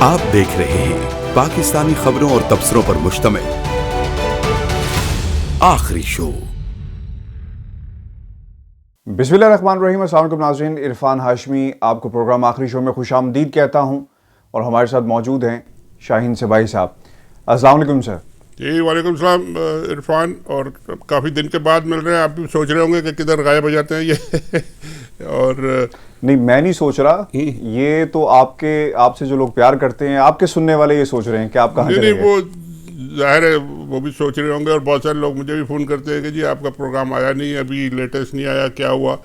आप देख रहे हैं पाकिस्तानी खबरों और तबसरों पर मुश्तमिल आखिरी शो। बिस्मिल्लाहिर्रहमानिर्रहीम। अस्सलाम वालेकुम नाज़रीन, इरफान हाशमी आपको प्रोग्राम आखिरी शो में खुशामदीद कहता हूं और हमारे साथ मौजूद हैं शाहीन सिपाही साहब। अस्सलाम वालेकुम सर। जी वालेकुम सलाम इरफान, और काफ़ी दिन के बाद मिल रहे हैं। आप भी सोच रहे होंगे कि किधर गायब हो जाते हैं ये और नहीं, मैं नहीं सोच रहा, ये तो आपसे जो लोग प्यार करते हैं, आपके सुनने वाले ये सोच रहे हैं कि आप कहाँ चले गए। वो जाहिर है वो भी सोच रहे होंगे, और बहुत सारे लोग मुझे भी फ़ोन करते हैं कि जी आपका प्रोग्राम आया नहीं, अभी लेटेस्ट नहीं आया, क्या हुआ।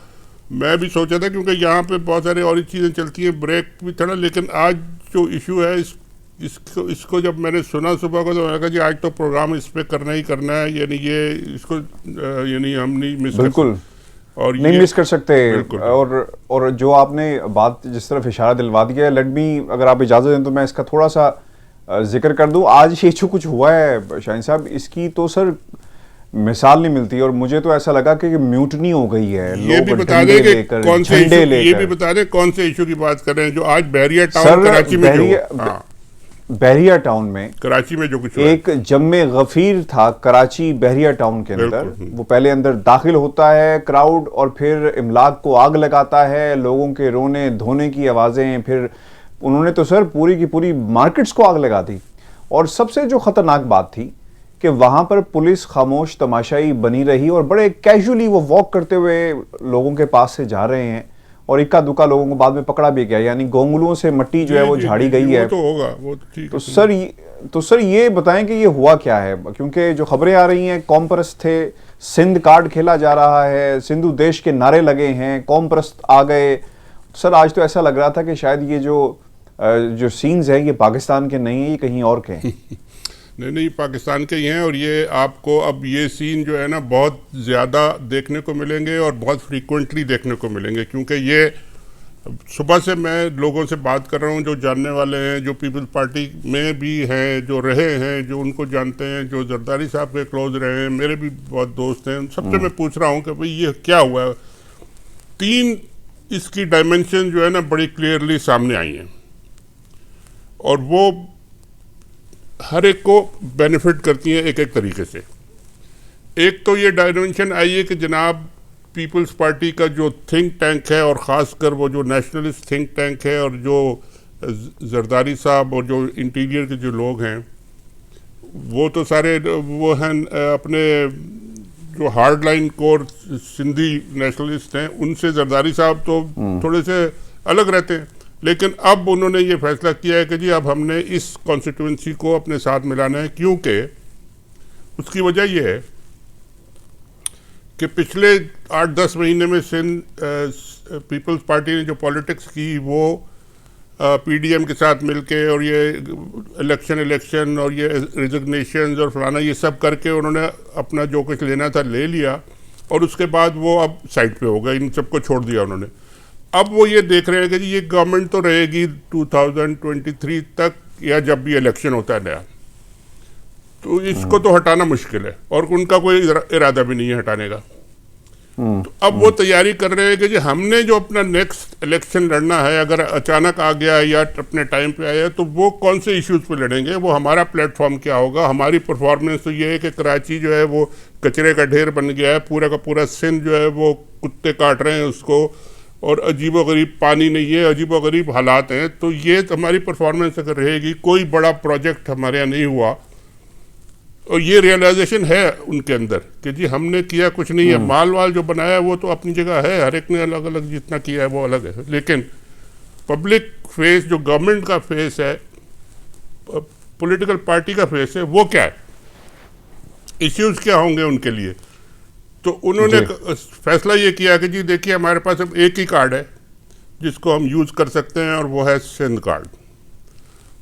मैं भी सोचा था क्योंकि यहाँ पे बहुत सारी और चीज़ें चलती हैं, ब्रेक भी था ना। लेकिन आज जो इशू है इसको जब मैंने सुना सुबह को, तो मैंने कहा जी आज तो प्रोग्राम इस पर करना ही करना है, यानी ये इसको यानी हम नहीं मिस बिल्कुल और नहीं मिस कर सकते। और जो आपने बात जिस तरफ इशारा दिलवा दिया है, लेट मी, अगर आप इजाज़त दें तो मैं इसका थोड़ा सा जिक्र कर दूं। आज ये जो कुछ हुआ है शाहीन साहब, इसकी तो सर मिसाल नहीं मिलती, और मुझे तो ऐसा लगा कि म्यूटनी हो गई है। ये भी बता दें कि कौन से इशू, ये भी बता दें कौन से इशू की बात कर रहे हैं जो आज बहरिया टाउन कराची में बहरिया टाउन में कराची में जो कुछ एक जम्मे गफीर था कराची बहरिया टाउन के अंदर। वो पहले अंदर दाखिल होता है क्राउड और फिर इमलाक को आग लगाता है, लोगों के रोने धोने की आवाज़ें, फिर उन्होंने तो सर पूरी की पूरी मार्केट्स को आग लगा दी। और सबसे जो ख़तरनाक बात थी कि वहाँ पर पुलिस खामोश तमाशाई बनी रही और बड़े कैजुअली वो वॉक करते हुए लोगों के पास से जा रहे हैं, और इक्का दुक्का लोगों को बाद में पकड़ा भी गया, यानी गोंगलुओं से मट्टी जो है वो झाड़ी गई है। तो होगा वो तो ठीक है। तो सर ये बताएं कि ये हुआ क्या है, क्योंकि जो खबरें आ रही हैं कौम परस्त थे, सिंध कार्ड खेला जा रहा है, सिंधु देश के नारे लगे हैं, कौम परस्त आ गए। सर आज तो ऐसा लग रहा था कि शायद ये जो सीन्स हैं ये पाकिस्तान के नहीं है, ये कहीं और के हैं। नहीं पाकिस्तान के ही हैं, और ये आपको अब ये सीन जो है ना बहुत ज़्यादा देखने को मिलेंगे और बहुत फ्रीक्वेंटली देखने को मिलेंगे, क्योंकि ये सुबह से मैं लोगों से बात कर रहा हूँ जो जानने वाले हैं, जो पीपल्स पार्टी में भी हैं, जो रहे हैं, जो उनको जानते हैं, जो जरदारी साहब के क्लोज रहे हैं, मेरे भी बहुत दोस्त हैं, सबसे मैं पूछ रहा हूँ कि भाई ये क्या हुआ है। 3 इसकी डायमेंशन जो है ना बड़ी क्लियरली सामने आई हैं, और वो हर एक को बेनिफिट करती हैं एक एक तरीके से। एक तो ये डायमेंशन आई है कि जनाब पीपल्स पार्टी का जो थिंक टैंक है, और ख़ासकर वो जो नेशनलिस्ट थिंक टैंक है, और जो जरदारी साहब और जो इंटीरियर के जो लोग हैं वो तो सारे वो हैं अपने जो hard line core Sindhi nationalist हैं, उनसे जरदारी साहब तो थोड़े से अलग रहते हैं। लेकिन अब उन्होंने ये फैसला किया है कि जी अब हमने इस कॉन्स्टिट्यूंसी को अपने साथ मिलाना है, क्योंकि उसकी वजह यह है कि पिछले 8-10 महीने में सिंध पीपल्स पार्टी ने जो पॉलिटिक्स की वो पीडीएम के साथ मिलके, और ये इलेक्शन और ये रिजिग्नेशंस और फलाना ये सब करके उन्होंने अपना जो कुछ लेना था ले लिया, और उसके बाद वो अब साइड पे हो गए, इन सबको छोड़ दिया उन्होंने। अब वो ये देख रहे हैं कि ये गवर्नमेंट तो रहेगी 2023 तक, या जब भी इलेक्शन होता है नया, तो इसको तो हटाना मुश्किल है, और उनका कोई इरादा भी नहीं है हटाने का। तो अब वो तैयारी कर रहे हैं कि जी हमने जो अपना नेक्स्ट इलेक्शन लड़ना है, अगर अचानक आ गया या अपने टाइम पे आया, तो वो कौन से इश्यूज पे लड़ेंगे, वो हमारा प्लेटफॉर्म क्या होगा, हमारी परफॉर्मेंस। तो ये है कि कराची जो है वो कचरे का ढेर बन गया है, पूरा का पूरा सिंध जो है वो कुत्ते काट रहे हैं उसको, और अजीबोगरीब पानी नहीं है, अजीबोगरीब हालात हैं। तो ये हमारी परफॉर्मेंस अगर रहेगी, कोई बड़ा प्रोजेक्ट हमारे यहाँ नहीं हुआ, और ये रियलाइजेशन है उनके अंदर कि जी हमने किया कुछ नहीं है। माल वाल जो बनाया है वो तो अपनी जगह है, हर एक ने अलग अलग जितना किया है वो अलग है, लेकिन पब्लिक फेस जो गवर्नमेंट का फेस है, पॉलिटिकल पार्टी का फेस है, वो क्या है, इश्यूज क्या होंगे उनके लिए। तो उन्होंने फैसला ये किया कि जी देखिए हमारे पास अब एक ही कार्ड है जिसको हम यूज़ कर सकते हैं, और वो है सिंध कार्ड,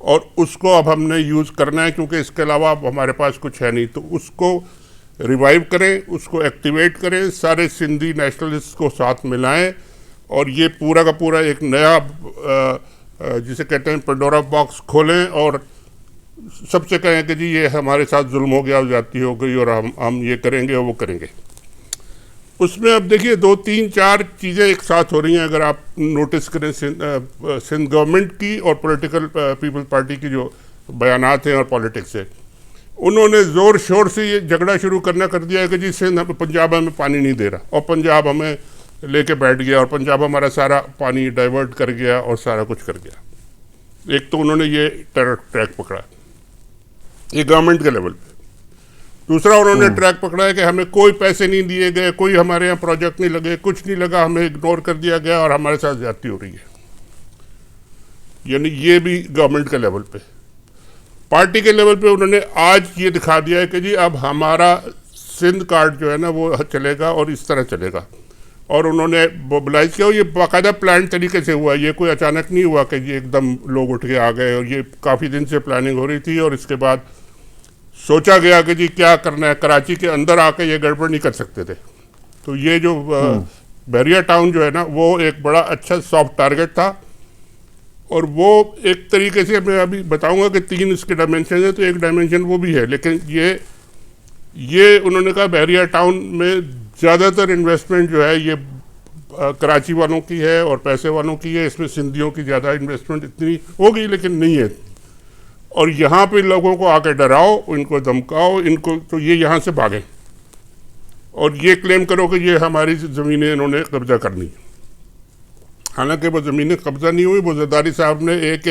और उसको अब हमने यूज़ करना है, क्योंकि इसके अलावा अब हमारे पास कुछ है नहीं। तो उसको रिवाइव करें, उसको एक्टिवेट करें, सारे सिंधी नेशनलिस्ट को साथ मिलाएं, और ये पूरा का पूरा एक नया जिसे कहते हैं पेंडोरा बॉक्स खोलें, और सबसे कहें कि जी ये हमारे साथ जुल्म हो गया, ज्यादती हो गई, और हम ये करेंगे और वो करेंगे। उसमें अब देखिए 2-3-4 चीज़ें एक साथ हो रही हैं अगर आप नोटिस करें सिंध गवर्नमेंट की और पॉलिटिकल पीपल्स पार्टी की जो बयानात हैं और पॉलिटिक्स है। उन्होंने ज़ोर शोर से ये झगड़ा शुरू करना कर दिया है कि जी सिंध पंजाब हमें पानी नहीं दे रहा और पंजाब हमें लेके बैठ गया और पंजाब हमारा सारा पानी डाइवर्ट कर गया और सारा कुछ कर गया। एक तो उन्होंने ये ट्रैक पकड़ा, ये गवर्नमेंट के लेवल पे। दूसरा उन्होंने ट्रैक पकड़ा है कि हमें कोई पैसे नहीं दिए गए, कोई हमारे यहाँ प्रोजेक्ट नहीं लगे, कुछ नहीं लगा, हमें इग्नोर कर दिया गया और हमारे साथ ज्यादती हो रही है। यानी ये भी गवर्नमेंट के लेवल पे। पार्टी के लेवल पे उन्होंने आज ये दिखा दिया है कि जी अब हमारा सिंध कार्ड जो है ना वो चलेगा और इस तरह चलेगा। और उन्होंने मोबिलाइज किया और ये बाकायदा प्लान तरीके से हुआ, ये कोई अचानक नहीं हुआ कि ये एकदम लोग उठ के आ गए। और ये काफ़ी दिन से प्लानिंग हो रही थी और इसके बाद सोचा गया कि जी क्या करना है, कराची के अंदर आके ये गड़बड़ नहीं कर सकते थे। तो ये जो बहरिया टाउन जो है ना वो एक बड़ा अच्छा सॉफ्ट टारगेट था। और वो एक तरीके से मैं अभी बताऊंगा कि 3 इसके डायमेंशन है, तो एक डायमेंशन वो भी है। लेकिन ये उन्होंने कहा बहरिया टाउन में ज़्यादातर इन्वेस्टमेंट जो है ये कराची वालों की है और पैसे वालों की है। इसमें सिंधियों की ज़्यादा इन्वेस्टमेंट इतनी होगी लेकिन नहीं है। और यहाँ पे लोगों को आके डराओ, इनको धमकाओ, इनको तो ये यहाँ से भागें और ये क्लेम करो कि ये हमारी ज़मीनें इन्होंने कब्जा करनी। हालांकि वो ज़मीनें कब्जा नहीं हुई, वो जरदारी साहब ने एक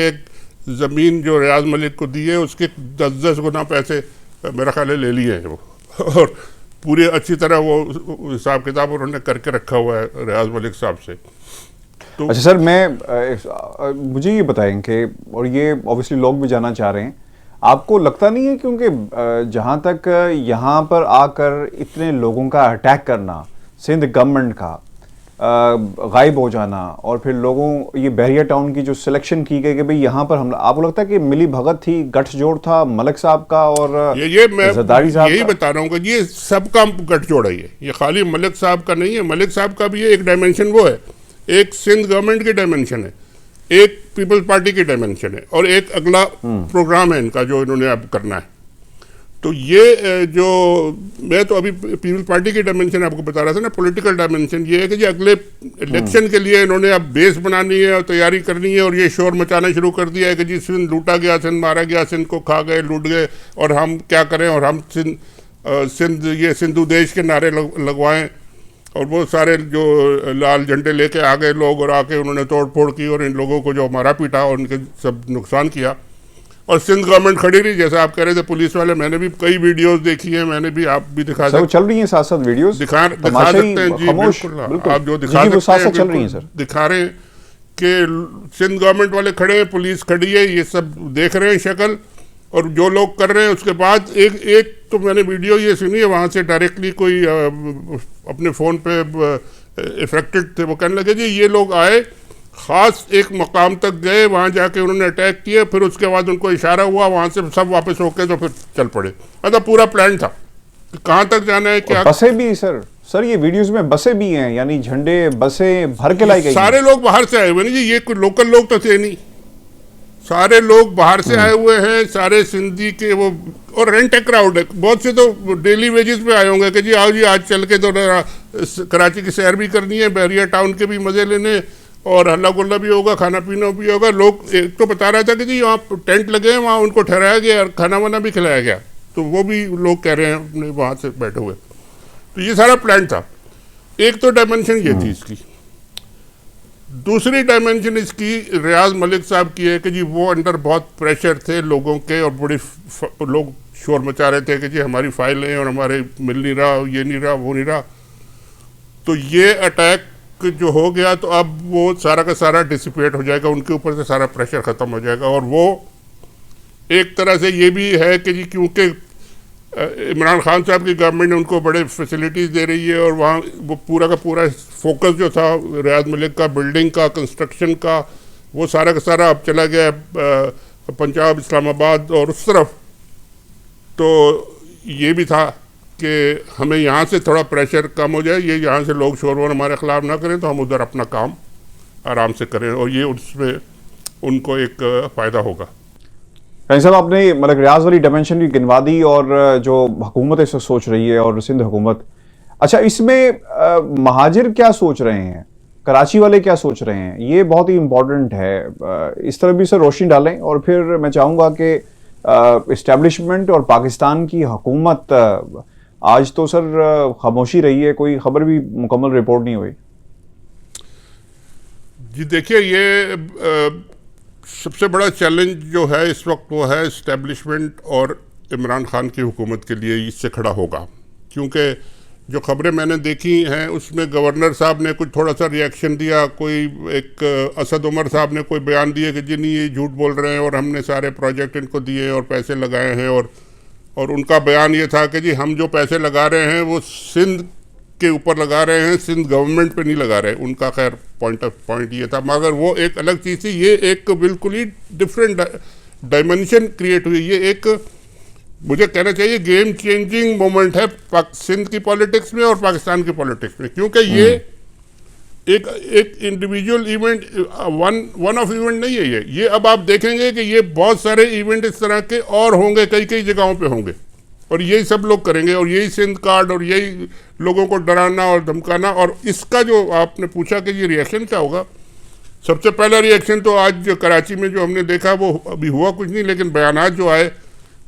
ज़मीन जो रियाज मलिक को दी है उसके 10-10 गुना पैसे मेरा ख्याल है ले लिए हैं वो। और पूरे अच्छी तरह वो हिसाब किताब उन्होंने करके रखा हुआ है रियाज मलिक साहब से। तो अच्छा सर, मुझे ये बताएं कि, और ये ऑब्वियसली लोग भी जानना चाह रहे हैं, आपको लगता नहीं है क्योंकि जहाँ तक यहाँ पर आकर इतने लोगों का अटैक करना, सिंध गवर्नमेंट का गायब हो जाना और फिर लोगों ये बहरिया टाउन की जो सिलेक्शन की गई कि भाई यहाँ पर हमला, आपको लगता है कि मिली भगत थी, गठजोड़ था मलिक साहब का और ये मैं जरदारी साहब यही का? बता रहा हूँ कि ये सबका गठजोड़ है। ये खाली मलिक साहब का नहीं है, मलिक साहब का भी एक डायमेंशन वो है, एक सिंध गवर्नमेंट की डायमेंशन है, एक पीपल्स पार्टी की डायमेंशन है और एक अगला प्रोग्राम है इनका जो इन्होंने अब करना है। तो ये जो मैं तो अभी पीपल्स पार्टी की डायमेंशन आपको बता रहा था ना, पॉलिटिकल डायमेंशन ये है कि जी अगले इलेक्शन के लिए इन्होंने अब बेस बनानी है और तैयारी करनी है। और ये शोर मचाना शुरू कर दिया है कि जी सिंध लूटा गया, सिंध मारा गया, सिंध को खा गए, लूट गए और हम क्या करें और हम सिंध ये सिंधु देश के नारे लगवाएं। और वो सारे जो लाल झंडे लेके आ गए लोग और आके उन्होंने तोड़ फोड़ की और इन लोगों को जो मारा पीटा और उनके सब नुकसान किया। और सिंध गवर्नमेंट खड़ी रही, जैसा आप कह रहे थे पुलिस वाले, मैंने भी कई वीडियोस देखी हैं, मैंने भी, आप भी दिखा सकते हैं, चल रही हैं साथ साथ वीडियोस दिखा सकते हैं जी, बिल्कुल आप जो दिखा सकते हैं चल रही हैं सर, दिखा रहे हैं कि सिंध गवर्नमेंट वाले खड़े हैं, पुलिस खड़ी है, ये सब देख रहे हैं शक्ल और जो लोग कर रहे हैं। उसके बाद एक तो मैंने वीडियो ये सुनी है, वहाँ से डायरेक्टली कोई अपने फ़ोन पे इफेक्टेड थे, वो कहने लगे जी ये लोग आए, ख़ास एक मकाम तक गए, वहाँ जाके उन्होंने अटैक किया, फिर उसके बाद उनको इशारा हुआ, वहाँ से सब वापस होके तो फिर चल पड़े। मतलब पूरा प्लान था कहाँ तक जाना है, क्या। बसें भी सर ये वीडियोस में बसें भी हैं, यानी झंडे बसें भर के लाई गई। सारे लोग बाहर से आए हुए नहीं जी, ये कोई लोकल लोग तो थे नहीं, सारे लोग बाहर से आए हुए हैं, सारे सिंधी के वो। और रेंट ए क्राउड है, बहुत से तो डेली वेजेस पे आए होंगे कि जी आओ जी आज चल के तो कराची की सैर भी करनी है, बहरिया टाउन के भी मज़े लेने और हल्ला गुल्ला भी होगा, खाना पीना भी होगा। लोग एक तो बता रहा था कि जी वहाँ टेंट लगे हैं, वहाँ उनको ठहराया गया और खाना वाना भी खिलाया गया, तो वो भी लोग कह रहे हैं अपने वहाँ से बैठे हुए। तो ये सारा प्लान था। एक तो डायमेंशन ये थी इसकी। दूसरी डायमेंशन इसकी रियाज मलिक साहब की है कि जी वो अंडर बहुत प्रेशर थे लोगों के और बड़ी लोग शोर मचा रहे थे कि जी हमारी फाइलें और हमारे मिल नहीं रहा, ये नहीं रहा, वो नहीं रहा। तो ये अटैक जो हो गया तो अब वो सारा का सारा डिसिपेट हो जाएगा, उनके ऊपर से सारा प्रेशर ख़त्म हो जाएगा। और वो एक तरह से ये भी है कि जी क्योंकि इमरान खान साहब की गवर्नमेंट उनको बड़े फैसिलिटीज़ दे रही है और वहाँ वो पूरा का पूरा फोकस जो था रियाज मलिक का बिल्डिंग का, कंस्ट्रक्शन का, वो सारा का सारा अब चला गया पंजाब, इस्लामाबाद और उस तरफ। तो ये भी था कि हमें यहाँ से थोड़ा प्रेशर कम हो जाए, ये यहाँ से लोग शोर वोर हमारे ख़िलाफ़ ना करें तो हम उधर अपना काम आराम से करें और ये उसमें उनको एक फ़ायदा होगा। साहब आपने मतलब रियाज वाली डायमेंशन की गिनवा दी और जो हुकूमत इसे सोच रही है और सिंध हुकूमत, अच्छा, इसमें महाजिर क्या सोच रहे हैं, कराची वाले क्या सोच रहे हैं, ये बहुत ही इंपॉर्टेंट है। इस तरह भी सर रोशनी डालें, और फिर मैं चाहूंगा कि इस्टेब्लिशमेंट और पाकिस्तान की हुकूमत, आज तो सर खामोशी रही है, कोई खबर भी मुकम्मल रिपोर्ट नहीं हुई। जी देखिए, ये सबसे बड़ा चैलेंज जो है इस वक्त वो है इस्टेब्लिशमेंट और इमरान खान की हुकूमत के लिए इससे खड़ा होगा, क्योंकि जो खबरें मैंने देखी हैं उसमें गवर्नर साहब ने कुछ थोड़ा सा रिएक्शन दिया, कोई एक असद उमर साहब ने कोई बयान दिए कि जी नहीं ये झूठ बोल रहे हैं और हमने सारे प्रोजेक्ट इनको दिए और पैसे लगाए हैं, और उनका बयान ये था कि जी हम जो पैसे लगा रहे हैं वो सिंध के ऊपर लगा रहे हैं, सिंध गवर्नमेंट पे नहीं लगा रहे। उनका खैर पॉइंट ये था, मगर वो एक अलग चीज़ थी, ये एक बिल्कुल ही डिफरेंट डायमेंशन क्रिएट हुई। ये एक, मुझे कहना चाहिए, गेम चेंजिंग मोमेंट है सिंध की पॉलिटिक्स में और पाकिस्तान की पॉलिटिक्स में, क्योंकि ये एक individual event, one of event नहीं है ये अब आप देखेंगे कि ये बहुत सारे इवेंट इस तरह के और होंगे, कई कई जगहों पे होंगे, और यही सब लोग करेंगे, और यही सिंध कार्ड, और यही लोगों को डराना और धमकाना। और इसका जो आपने पूछा कि ये रिएक्शन क्या होगा, सबसे पहला रिएक्शन तो आज जो कराची में जो हमने देखा वो अभी हुआ कुछ नहीं, लेकिन बयानात जो आए,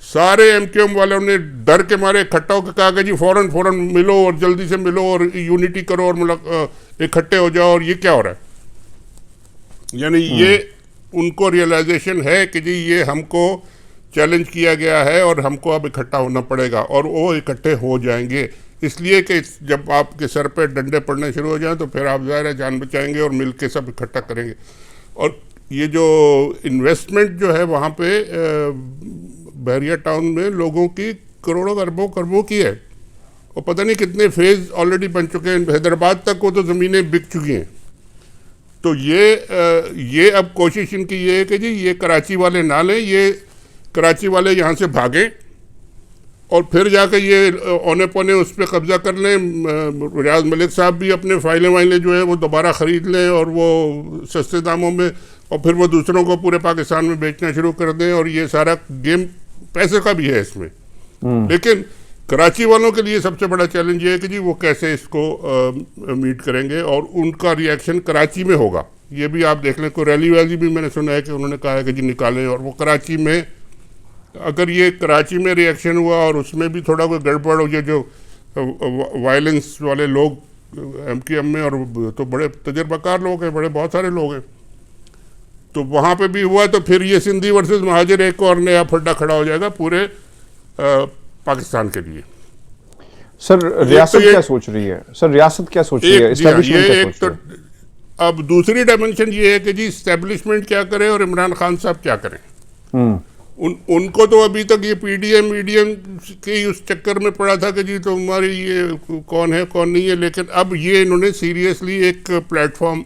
सारे एमक्यूएम वालों ने डर के मारे इकट्ठा होकर कहा कि जी फौरन मिलो और जल्दी से मिलो और यूनिटी करो और इकट्ठे हो जाओ, और ये क्या हो रहा है। यानी ये उनको रियलाइजेशन है कि जी ये हमको चैलेंज किया गया है और हमको अब इकट्ठा होना पड़ेगा, और वो इकट्ठे हो जाएंगे, इसलिए कि जब आपके सर पे डंडे पड़ने शुरू हो जाएं तो फिर आप ज़ाहिर है जान बचाएंगे और मिल के सब इकट्ठा करेंगे। और ये जो इन्वेस्टमेंट जो है वहाँ पे बहरिया टाउन में लोगों की करोड़ों अरबों की है, और पता नहीं कितने फेज ऑलरेडी बन चुके हैं, हैदराबाद तक वो तो ज़मीनें बिक चुकी हैं। तो ये अब कोशिश इनकी ये है कि जी ये कराची वाले ना लें, ये कराची वाले यहाँ से भागें और फिर जाकर ये औने पौने उस पर कब्जा कर लें। रियाज मलिक साहब भी अपने फाइलें जो है वो दोबारा ख़रीद लें और वो सस्ते दामों में, और फिर वो दूसरों को पूरे पाकिस्तान में बेचना शुरू कर दें, और ये सारा गेम पैसे का भी है इसमें। लेकिन कराची वालों के लिए सबसे बड़ा चैलेंज ये है कि जी वो कैसे इसको मीट करेंगे, और उनका रिएक्शन कराची में होगा। ये भी आप देख लें, कोई रैली वैली भी मैंने सुना है कि उन्होंने कहा है कि जी निकालें, और वो कराची में, अगर ये कराची में रिएक्शन हुआ और उसमें भी थोड़ा कोई गड़बड़ हो, ये जो वायलेंस वाले लोग एमक्यूएम में, और तो बड़े तजर्बाकार लोग हैं, बड़े बहुत सारे लोग हैं, तो वहाँ पे भी हुआ तो फिर ये सिंधी वर्सेस महाजिर एक और नया फड्डा खड़ा हो जाएगा पूरे पाकिस्तान के लिए। सर रियासत क्या सोच रही है, सर रियासत क्या सोच रही है, एस्टैब्लिशमेंट क्या सोच रही है? अब दूसरी डायमेंशन ये है कि जी इस्टेब्लिशमेंट क्या करे और इमरान खान साहब क्या करें। उनको तो अभी तक ये पीडीएम के उस चक्कर में पड़ा था कि जी तुम्हारी ये कौन है कौन नहीं है, लेकिन अब ये इन्होंने सीरियसली एक प्लेटफॉर्म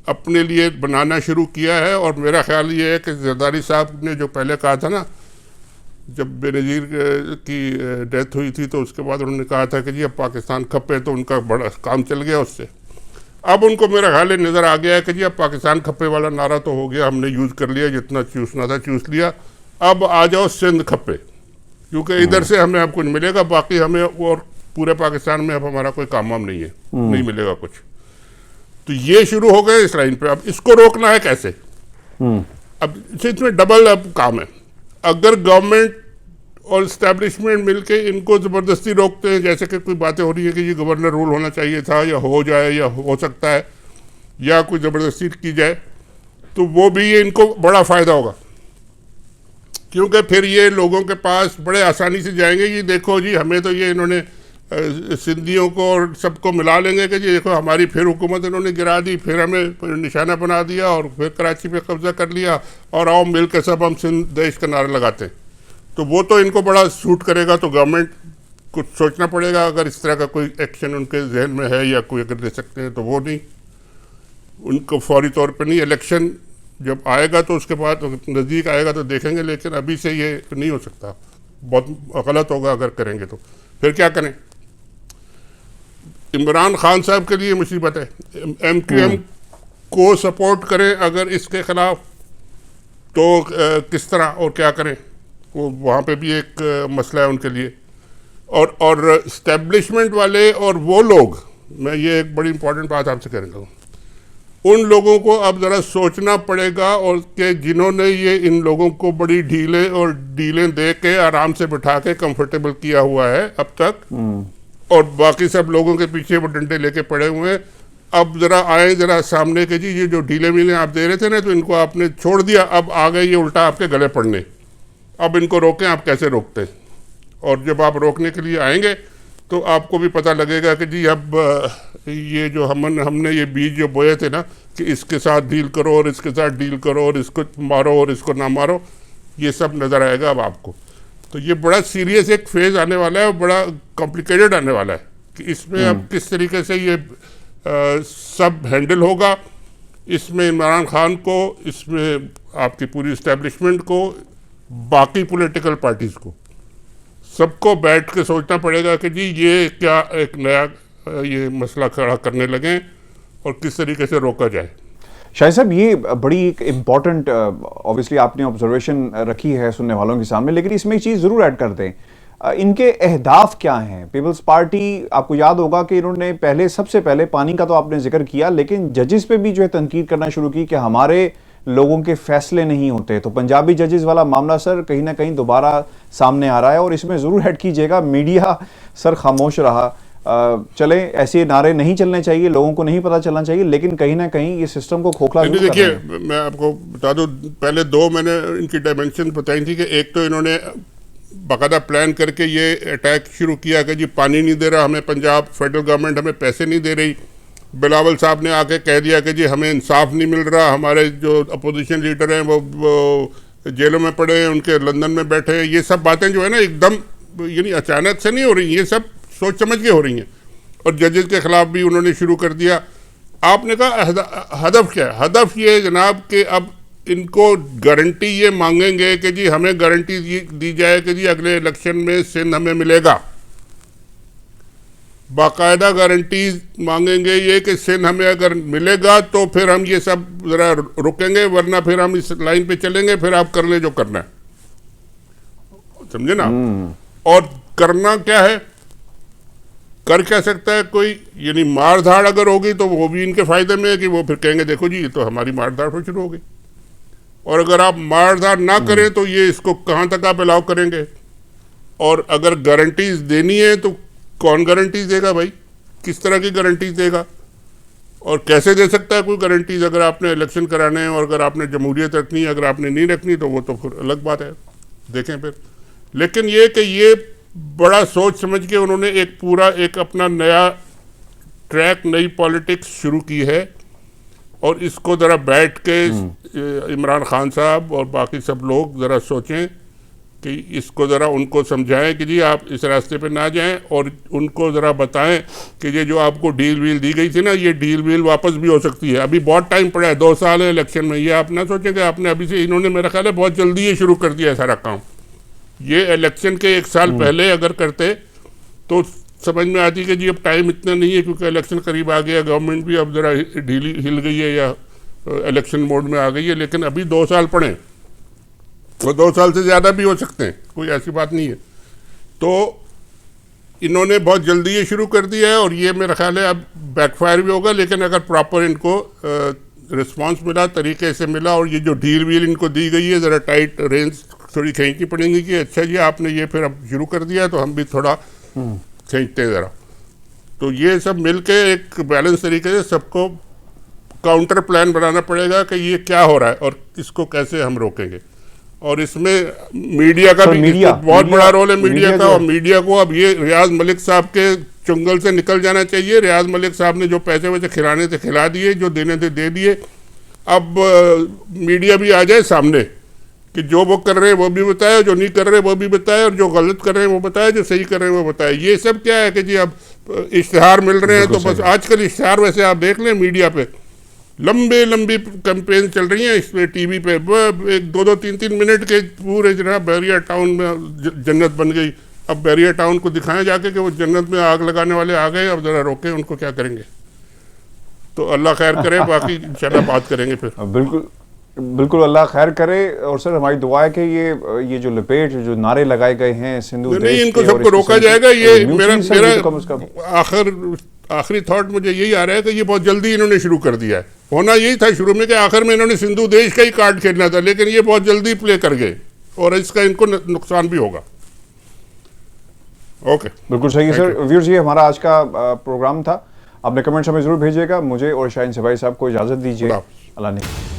अपने लिए बनाना शुरू किया है। और मेरा ख्याल ये है कि जरदारी साहब ने जो पहले कहा था ना, जब बेनज़ीर की डेथ हुई थी तो उसके बाद उन्होंने कहा था कि जी अब पाकिस्तान खपे, तो उनका बड़ा काम चल गया उससे। अब उनको मेरा ख्याल है नज़र आ गया है कि जी अब पाकिस्तान खपे वाला नारा तो हो गया, हमने यूज़ कर लिया, जितना चूसना था चूस लिया, अब आ जाओ सिंध खपे, क्योंकि इधर से हमें अब कुछ मिलेगा, बाकी हमें और पूरे पाकिस्तान में अब हमारा कोई काम वाम नहीं है, नहीं मिलेगा कुछ। तो ये शुरू हो गए इस लाइन पे। अब इसको रोकना है कैसे? अब इसमें डबल अब काम है। अगर गवर्नमेंट और इस्टेब्लिशमेंट मिलके इनको ज़बरदस्ती रोकते हैं, जैसे कि कोई बातें हो रही है कि ये गवर्नर रूल होना चाहिए था, या हो जाए या हो सकता है, या कोई ज़बरदस्ती की जाए, तो वो भी ये इनको बड़ा फ़ायदा होगा, क्योंकि फिर ये लोगों के पास बड़े आसानी से जाएंगे। ये देखो जी हमें तो ये इन्होंने सिंधियों को और सबको मिला लेंगे कि जी देखो हमारी फिर हुकूमत इन्होंने गिरा दी, फिर हमें निशाना बना दिया और फिर कराची पे कब्जा कर लिया, और आओ मिल के सब हम सिंध देश का नारा लगाते हैं। तो वो तो इनको बड़ा सूट करेगा। तो गवर्नमेंट कुछ सोचना पड़ेगा, अगर इस तरह का कोई एक्शन उनके जहन में है या कोई अगर ले सकते हैं, तो वो नहीं, उनको फौरी तौर पर नहीं। इलेक्शन जब आएगा तो उसके बाद नज़दीक आएगा तो देखेंगे, लेकिन अभी से ये नहीं हो सकता, बहुत गलत होगा अगर करेंगे। तो फिर क्या करें? इमरान खान साहब के लिए मुसीबत है। एमक्यूएम को सपोर्ट करें अगर इसके खिलाफ, तो किस तरह और क्या करें, वो वहाँ पे भी एक मसला है उनके लिए। और इस्टेब्लिशमेंट वाले और वो लोग, मैं ये एक बड़ी इंपॉर्टेंट बात आपसे कहना हूँ, उन लोगों को अब ज़रा सोचना पड़ेगा, और कि जिन्होंने ये इन लोगों को बड़ी डीलें दे के आराम से बिठा के कंफर्टेबल किया हुआ है अब तक, और बाकी सब लोगों के पीछे वो डंडे लेके पड़े हुए हैं, अब ज़रा आए ज़रा सामने के, जी ये जो ढीले आप दे रहे थे ना, तो इनको आपने छोड़ दिया, अब आ गए ये उल्टा आपके गले पड़ने, अब इनको रोकें। आप कैसे रोकते हैं? और जब आप रोकने के लिए आएंगे तो आपको भी पता लगेगा कि जी अब ये जो हमने ये बीज जो बोए थे ना कि इसके साथ डील करो और इसके साथ डील करो और इसको मारो और इसको ना मारो, ये सब नज़र आएगा अब आपको। तो ये बड़ा सीरियस एक फेज़ आने वाला है और बड़ा कॉम्प्लिकेटेड आने वाला है कि इसमें अब किस तरीके से ये सब हैंडल होगा। इसमें इमरान खान को, इसमें आपकी पूरी इस्टेब्लिशमेंट को, बाकी पॉलिटिकल पार्टीज़ को, सबको बैठ के सोचना पड़ेगा कि जी ये क्या एक नया ये मसला खड़ा करने लगें और किस तरीके से रोका जाए। शाहिद साहब, ये बड़ी एक इम्पॉर्टेंट ऑब्वियसली आपने ऑब्जर्वेशन रखी है सुनने वालों के सामने, लेकिन इसमें एक चीज़ ज़रूर ऐड कर दें, इनके अहदाफ क्या हैं? पीपल्स पार्टी, आपको याद होगा कि इन्होंने सबसे पहले पानी का तो आपने जिक्र किया, लेकिन जजेस पे भी जो है तनकीद करना शुरू की कि हमारे लोगों के फैसले नहीं होते। तो पंजाबी जजेस वाला मामला सर कहीं ना कहीं दोबारा सामने आ रहा है, और इसमें ज़रूर ऐड कीजिएगा मीडिया सर खामोश रहा। चले ऐसे नारे नहीं चलने चाहिए, लोगों को नहीं पता चलना चाहिए, लेकिन कहीं ना कहीं ये सिस्टम को खोखला जरूर कर रहे हैं। देखिए, मैं आपको बता दूं, पहले दो मैंने इनकी डायमेंशन बताई थी कि एक तो इन्होंने बाकायदा प्लान करके ये अटैक शुरू किया कि जी पानी नहीं दे रहा हमें पंजाब, फेडरल गवर्नमेंट हमें पैसे नहीं दे रही। बिलावल साहब ने आके कह दिया कि जी हमें इंसाफ नहीं मिल रहा, हमारे जो अपोजिशन लीडर हैं वो जेलों में पड़े हैं, उनके लंदन में बैठे हैं। ये सब बातें जो है ना एकदम यानी अचानक से नहीं हो रही, ये सब सोच समझ के हो रही हैं। और जजेस के खिलाफ भी उन्होंने शुरू कर दिया। आपने कहा हदफ क्या है? हदफ ये जनाब कि अब इनको गारंटी ये मांगेंगे कि जी हमें गारंटी दी जाए कि जी अगले इलेक्शन में सिंध हमें मिलेगा। बाकायदा गारंटीज मांगेंगे ये कि सिंध हमें अगर मिलेगा तो फिर हम ये सब ज़रा रुकेंगे, वरना फिर हम इस लाइन पे चलेंगे, फिर आप कर ले जो करना है। समझे ना? और करना क्या है, कर क्या सकता है कोई, यानी मार धाड़ अगर होगी तो वो भी इनके फायदे में है कि वो फिर कहेंगे देखो जी ये तो हमारी मार धाड़ फिर शुरू हो गई। और अगर आप मार धाड़ ना करें तो ये इसको कहाँ तक आप अलाउ करेंगे। और अगर गारंटीज देनी है तो कौन गारंटीज देगा भाई, किस तरह की गारंटीज देगा और कैसे दे सकता है कोई गारंटीज? अगर आपने इलेक्शन कराने हैं और अगर आपने जमहूरियत रखनी है, अगर आपने नहीं रखनी तो वो तो फिर अलग बात है, देखें फिर। लेकिन ये कि ये बड़ा सोच समझ के उन्होंने एक पूरा एक अपना नया ट्रैक, नई पॉलिटिक्स शुरू की है। और इसको ज़रा बैठ के इमरान खान साहब और बाकी सब लोग ज़रा सोचें कि इसको ज़रा उनको समझाएं कि जी आप इस रास्ते पे ना जाएं, और उनको ज़रा बताएं कि ये जो आपको डील वील दी गई थी ना, ये डील वील वापस भी हो सकती है। अभी बहुत टाइम पड़ा है, 2 साल है इलेक्शन में। ये आप ना सोचें कि आपने अभी से, इन्होंने मेरा ख्याल है बहुत जल्दी ये शुरू कर दिया है सारा काम। ये इलेक्शन के 1 साल पहले अगर करते तो समझ में आती कि जी अब टाइम इतना नहीं है क्योंकि इलेक्शन करीब आ गया, गवर्नमेंट भी अब ज़रा ढीली हिल गई है या इलेक्शन मोड में आ गई है। लेकिन अभी 2 साल पड़े, वो 2 साल से ज़्यादा भी हो सकते हैं, कोई ऐसी बात नहीं है। तो इन्होंने बहुत जल्दी ये शुरू कर दिया है और ये मेरा ख्याल है अब बैकफायर भी होगा। लेकिन अगर प्रॉपर इनको रिस्पांस मिला, तरीके से मिला, और ये जो डील वील इनको दी गई है ज़रा टाइट रेंज थोड़ी खींचनी पड़ेंगी कि अच्छा जी आपने ये फिर अब शुरू कर दिया तो हम भी थोड़ा खींचते हैं ज़रा। तो ये सब मिलके एक बैलेंस तरीके से सबको काउंटर प्लान बनाना पड़ेगा कि ये क्या हो रहा है और इसको कैसे हम रोकेंगे। और इसमें मीडिया का भी बहुत बड़ा रोल है, मीडिया का। और मीडिया को अब ये रियाज मलिक साहब के चुंगल से निकल जाना चाहिए। रियाज मलिक साहब ने जो पैसे वैसे खिलाने थे खिला दिए, जो देने थे दे दिए। अब मीडिया भी आ जाए सामने कि जो वो कर रहे हैं वो भी बताए, जो नहीं कर रहे वो भी बताए, और जो गलत कर रहे हैं वो बताए, जो सही कर रहे हैं वो बताए। ये सब क्या है कि जी अब इश्तिहार मिल रहे हैं तो बस आजकल इश्तिहार वैसे आप देख लें मीडिया पे लंबी कैंपेन चल रही है इसमें टीवी पे, 2-3 मिनट के पूरे जनाब बैरिया टाउन में जन्नत बन गई। अब बैरिया टाउन को दिखाएं जाके कि वो जन्नत में आग लगाने वाले आ गए, अब ज़रा रोकें उनको, क्या करेंगे। तो अल्लाह खैर करे, बाकी इंशाल्लाह बात करेंगे फिर। बिल्कुल बिल्कुल, अल्लाह खैर करे। और सर हमारी दुआ है कि ये जो लपेट जो नारे लगाए गए हैं सिंधु नहीं, देश इनको के और सबको इस रोका किस्म जाएगा। की, ये तो मेरा म्यूचुअली सर, कम से कम आखिरी थॉट मुझे यही आ रहा है कि ये बहुत जल्दी इन्होंने शुरू कर दिया है। होना यही था शुरू में कि आखिर में इन्होंने सिंधु देश का ही कार्ड खेलना था, लेकिन ये बहुत जल्दी प्ले कर गए और इसका इनको नुकसान भी होगा। ओके, बिल्कुल सही है सर। व्यूअर्स, ये हमारा आज का प्रोग्राम था। अपने कमेंट्स हमें जरूर भेजिएगा। मुझे और शाहीन सिपाही साहब को इजाजत दीजिए। खुदा हाफिज। अल्लाह ने